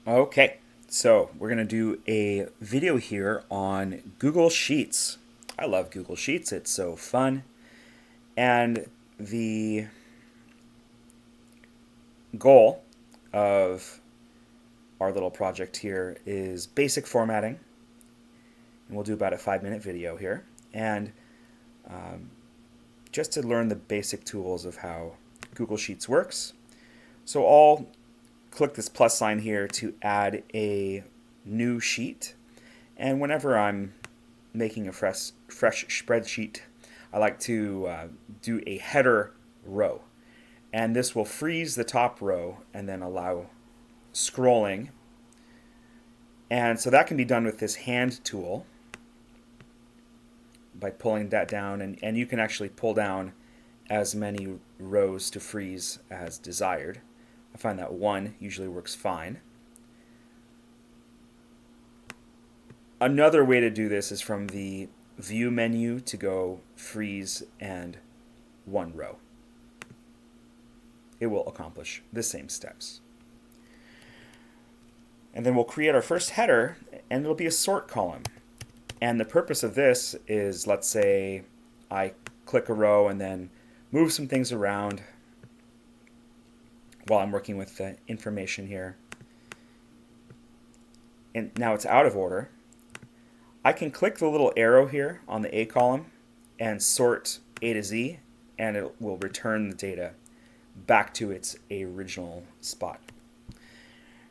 Okay, so we're going to do a video here on Google Sheets. I love Google Sheets, it's so fun. And the goal of our little project here is basic formatting. And we'll do about a 5-minute video here. And um, just to learn the basic tools of how Google Sheets works. So I'll click this plus sign here to add a new sheet. And whenever I'm making a fresh spreadsheet, I like to do a header row. And this will freeze the top row and then allow scrolling. And so that can be done with this hand tool by pulling that down. And you can actually pull down as many rows to freeze as desired. I find that one usually works fine. Another way to do this is from the view menu to go freeze and one row. It will accomplish the same steps. And then we'll create our first header, and it'll be a sort column. And the purpose of this is, let's say I click a row and then move some things around while I'm working with the information here. And now it's out of order. I can click the little arrow here on the A column and sort A to Z, and it will return the data back to its original spot.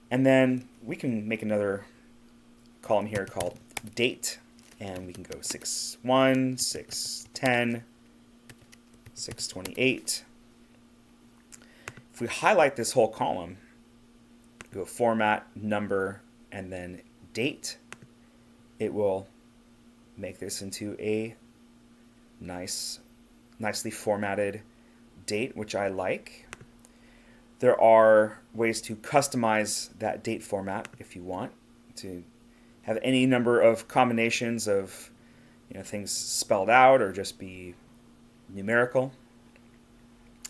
And then we can make another column here called date, and we can go 6/1, 6/10, 6/28. If we highlight this whole column, go format, number, and then date, it will make this into a nicely formatted date, which I like. There are ways to customize that date format if you want to have any number of combinations of things spelled out or just be numerical.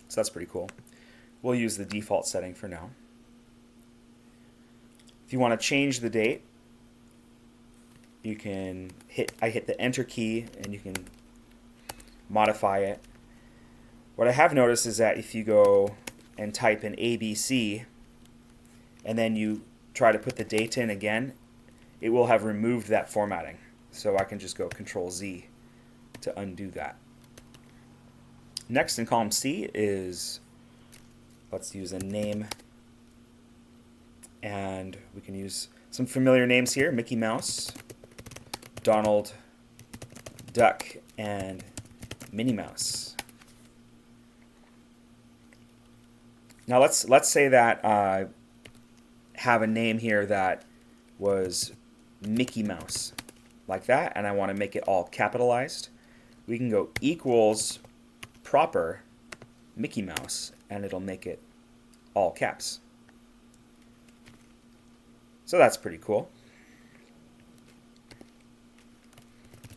So that's pretty cool. We'll use the default setting for now. If you want to change the date, you can I hit the enter key and you can modify it. What I have noticed is that if you go and type in ABC and then you try to put the date in again, it will have removed that formatting. So I can just go Control Z to undo that. Next in column C is, let's use a name, and we can use some familiar names here: Mickey Mouse, Donald Duck, and Minnie Mouse. Now let's say that I have a name here that was Mickey Mouse, like that, and I want to make it all capitalized. We can go equals proper Mickey Mouse, and it'll make it all caps. So that's pretty cool.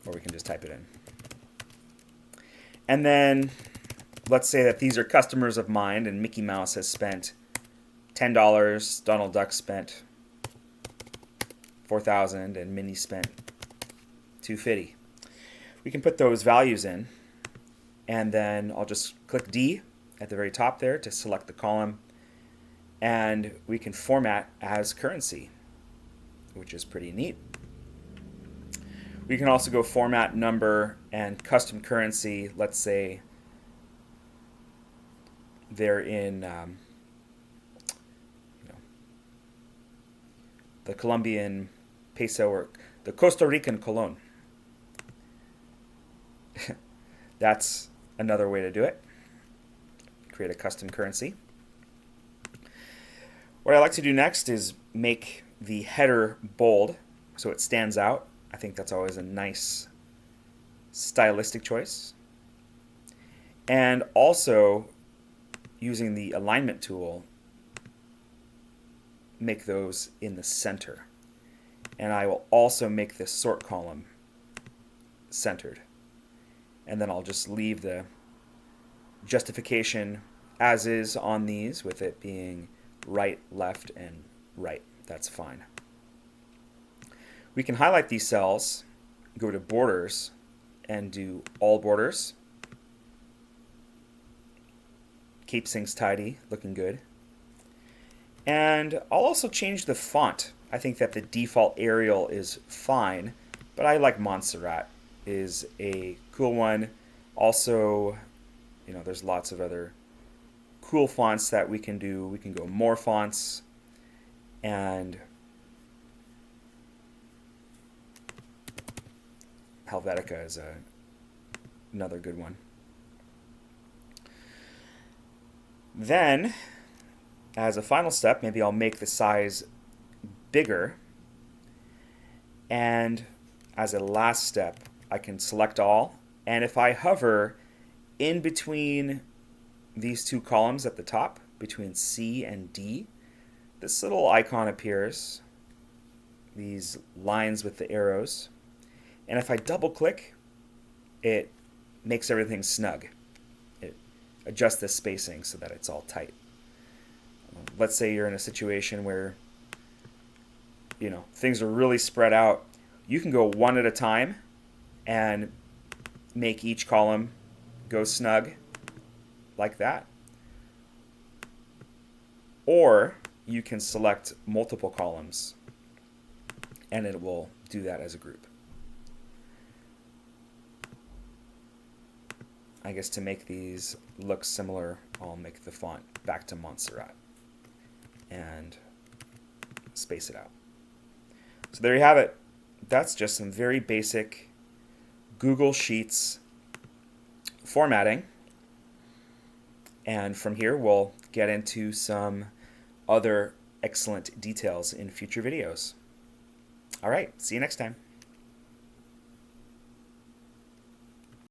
Or we can just type it in. And then let's say that these are customers of mine, and Mickey Mouse has spent $10, Donald Duck spent $4,000, and Minnie spent $250. We can put those values in, and then I'll just click D at the very top there to select the column, and we can format as currency, which is pretty neat. We can also go format number and custom currency. Let's say they're in the Colombian peso or the Costa Rican colon. That's another way to do it. Create a custom currency. What I like to do next is make the header bold so it stands out. I think that's always a nice stylistic choice. And also, using the alignment tool, make those in the center. And I will also make this sort column centered. And then I'll just leave the justification as is on these, with it being right, left, and right. that's fine. We can highlight these cells, go to borders, and do all borders. Keeps things tidy, looking good. And I'll also change the font. I think that the default Arial is fine, but I like Montserrat is a cool one. Also, there's lots of other cool fonts that we can do. We can go more fonts, and Helvetica is another good one. Then, as a final step, maybe I'll make the size bigger. And as a last step, I can select all. And if I hover in between these two columns at the top, between C and D, this little icon appears, these lines with the arrows. And if I double click, it makes everything snug. It adjusts the spacing so that it's all tight. Let's say you're in a situation where things are really spread out. You can go one at a time and make each column go snug like that. Or you can select multiple columns and it will do that as a group. I guess to make these look similar, I'll make the font back to Montserrat and space it out. So there you have it. That's just some very basic Google Sheets formatting. And from here, we'll get into some other excellent details in future videos. All right, see you next time.